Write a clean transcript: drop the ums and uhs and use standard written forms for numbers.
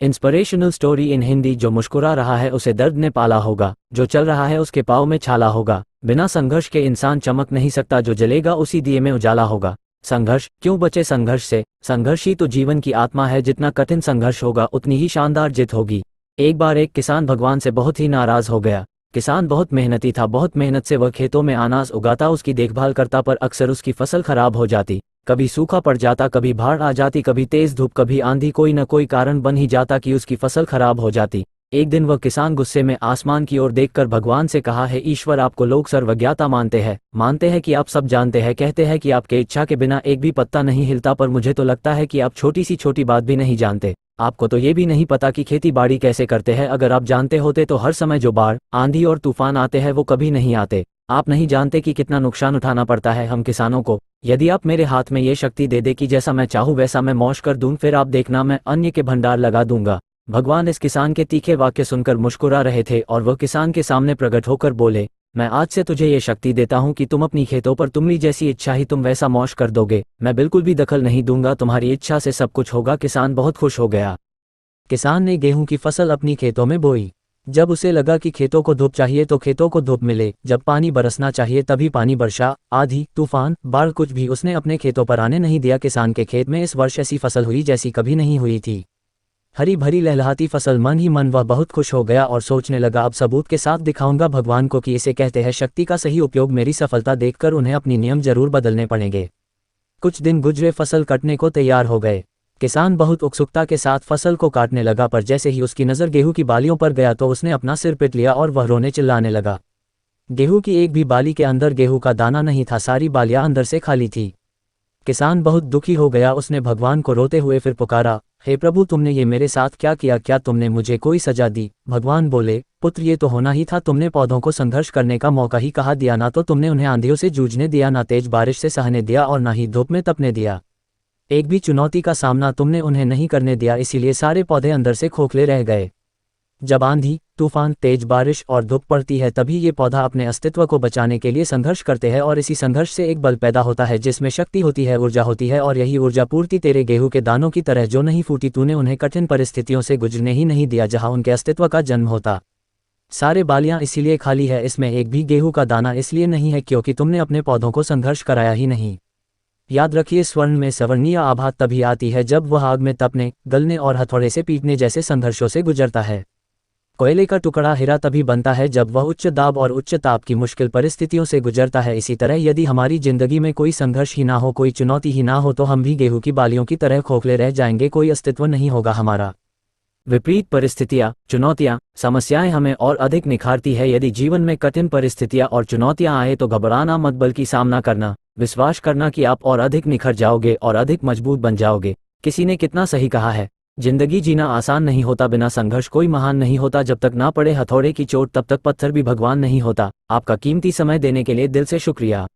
Inspirational story in Hindi. जो मुस्कुरा रहा है उसे दर्द ने पाला होगा, जो चल रहा है उसके पाँव में छाला होगा। बिना संघर्ष के इंसान चमक नहीं सकता, जो जलेगा उसी दिए में उजाला होगा। संघर्ष क्यों बचे संघर्ष से? संघर्ष ही तो जीवन की आत्मा है। जितना कठिन संघर्ष होगा उतनी ही शानदार जीत होगी। एक बार एक किसान भगवान से बहुत ही नाराज हो गया। किसान बहुत मेहनती था, बहुत मेहनत से वह खेतों में अनाज उगाता, उसकी देखभाल करता, पर अक्सर उसकी फसल खराब हो जाती। कभी सूखा पड़ जाता, कभी बाढ़ आ जाती, कभी तेज धूप, कभी आंधी, कोई न कोई कारण बन ही जाता कि उसकी फसल खराब हो जाती। एक दिन वह किसान गुस्से में आसमान की ओर देखकर भगवान से कहा, है ईश्वर, आपको लोग सर्वज्ञाता मानते हैं कि आप सब जानते हैं, कहते हैं कि आपके इच्छा के बिना एक भी पत्ता नहीं हिलता, पर मुझे तो लगता है कि आप छोटी सी छोटी बात भी नहीं जानते। आपको तो ये भी नहीं पता कि खेती बाड़ी कैसे करते हैं। अगर आप जानते होते तो हर समय जो बाढ़, आंधी और तूफान आते हैं वो कभी नहीं आते। आप नहीं जानते कि कितना नुकसान उठाना पड़ता है हम किसानों को। यदि आप मेरे हाथ में ये शक्ति दे दे कि जैसा मैं चाहूँ वैसा मैं मौज कर दूं, फिर आप देखना मैं अन्य के भंडार लगा दूंगा। भगवान इस किसान के तीखे वाक्य सुनकर मुस्कुरा रहे थे और वह किसान के सामने प्रकट होकर बोले, मैं आज से तुझे ये शक्ति देता हूँ कि तुम अपनी खेतों पर तुम्हारी जैसी इच्छा ही तुम वैसा मौज कर दोगे। मैं बिल्कुल भी दखल नहीं दूंगा, तुम्हारी इच्छा से सब कुछ होगा। किसान बहुत खुश हो गया। किसान ने गेहूं की फसल अपनी खेतों में बोई। जब उसे लगा कि खेतों को धूप चाहिए तो खेतों को धूप मिले, जब पानी बरसना चाहिए तभी पानी बरसा। आंधी, तूफान, बाढ़ कुछ भी उसने अपने खेतों पर आने नहीं दिया। किसान के खेत में इस वर्ष ऐसी फसल हुई जैसी कभी नहीं हुई थी। हरी भरी लहलहाती फसल। मन ही मन वह बहुत खुश हो गया और सोचने लगा, अब सबूत के साथ दिखाऊंगा भगवान को कि इसे कहते हैं शक्ति का सही उपयोग। मेरी सफलता देखकर उन्हें अपनी नियम जरूर बदलने पड़ेंगे। कुछ दिन गुजरे, फसल कटने को तैयार हो गए। किसान बहुत उत्सुकता के साथ फसल को काटने लगा, पर जैसे ही उसकी नज़र गेहूं की बालियों पर गया तो उसने अपना सिर पीट लिया और वह रोने चिल्लाने लगा। गेहूं की एक भी बाली के अंदर गेहूं का दाना नहीं था, सारी बालियां अंदर से खाली थी। किसान बहुत दुखी हो गया। उसने भगवान को रोते हुए फिर पुकारा, हे प्रभु, तुमने ये मेरे साथ क्या किया? क्या तुमने मुझे कोई सजा दी? भगवान बोले, पुत्र, ये तो होना ही था। तुमने पौधों को संघर्ष करने का मौका ही कहा दिया। ना तो तुमने उन्हें आंधियों से जूझने दिया, ना तेज बारिश से सहने दिया और ना ही धूप में तपने दिया। एक भी चुनौती का सामना तुमने उन्हें नहीं करने दिया, इसीलिए सारे पौधे अंदर से खोखले रह गए। जब आंधी, तूफान, तेज बारिश और धूप पड़ती है तभी ये पौधा अपने अस्तित्व को बचाने के लिए संघर्ष करते हैं और इसी संघर्ष से एक बल पैदा होता है जिसमें शक्ति होती है, ऊर्जा होती है। और यही ऊर्जा पूर्ति तेरे गेहूं के दानों की तरह जो नहीं फूटी, तूने उन्हें कठिन परिस्थितियों से गुजरने ही नहीं दिया जहां उनके अस्तित्व का जन्म होता। सारे बालियां इसीलिए खाली है, इसमें एक भी गेहूं का दाना इसलिए नहीं है क्योंकि तुमने अपने पौधों को संघर्ष कराया ही नहीं। याद रखिए, स्वर्ण में सवर्णीय आभा तभी आती है जब वह आग में तपने, गलने और हथौड़े से पीटने जैसे संघर्षों से गुजरता है। कोयले का टुकड़ा हीरा तभी बनता है जब वह उच्च दाब और उच्च ताप की मुश्किल परिस्थितियों से गुजरता है। इसी तरह यदि हमारी जिंदगी में कोई संघर्ष ही ना हो, कोई चुनौती ही ना हो, तो हम भी गेहूं की बालियों की तरह खोखले रह जाएंगे, कोई अस्तित्व नहीं होगा हमारा। विपरीत परिस्थितियां, चुनौतियां, समस्याएं हमें और अधिक निखारती है। यदि जीवन में कठिन परिस्थितियां और चुनौतियां आए तो घबराना मत, बल्कि सामना करना, विश्वास करना कि आप और अधिक निखर जाओगे और अधिक मजबूत बन जाओगे। किसी ने कितना सही कहा है, जिंदगी जीना आसान नहीं होता, बिना संघर्ष कोई महान नहीं होता। जब तक ना पड़े हथौड़े की चोट तब तक पत्थर भी भगवान नहीं होता। आपका कीमती समय देने के लिए दिल से शुक्रिया।